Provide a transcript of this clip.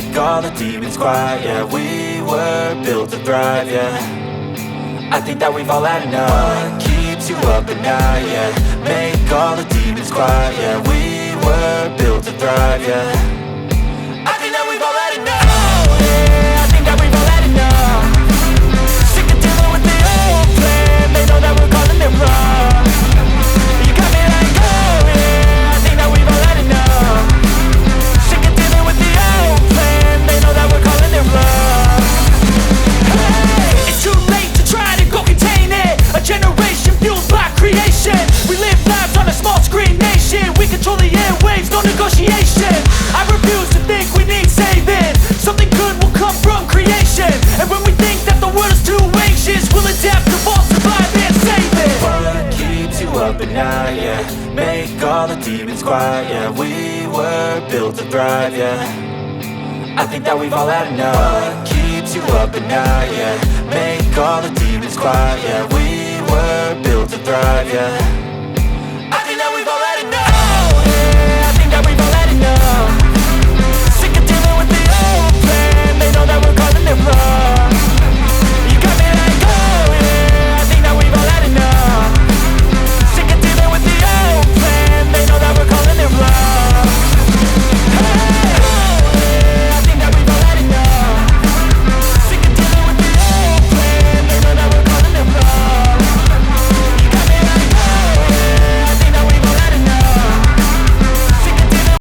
make all the demons quiet. Yeah, we were built to thrive, yeah. I think that we've all had enough. What keeps you up at night, yeah. Make all the demons quiet, yeah. We were built to thrive, yeah. I think that we've all had enough. Oh yeah, I think that we've all had enough. Sick of dealing with the old plan. They know that we're calling it wrong. You got me like, oh yeah, I think that we've all had enough. Sick of dealing with the old plan. They know that we're calling it wrong. Hey, it's too late to try to go contain it. A generation fueled by creation. We live lives on a small screen nation. We control the airwaves, no negotiation. I refuse to think we need saving. Something good will come from creation. And when we think that the world is too anxious, we'll adapt, evolve, survive and save it. What keeps you up at night, yeah. Make all the demons quiet, yeah. We were built to thrive, yeah. I think that we've all had enough. What keeps you up at night, yeah. Make all the demons quiet, yeah. We were built to thrive, yeah.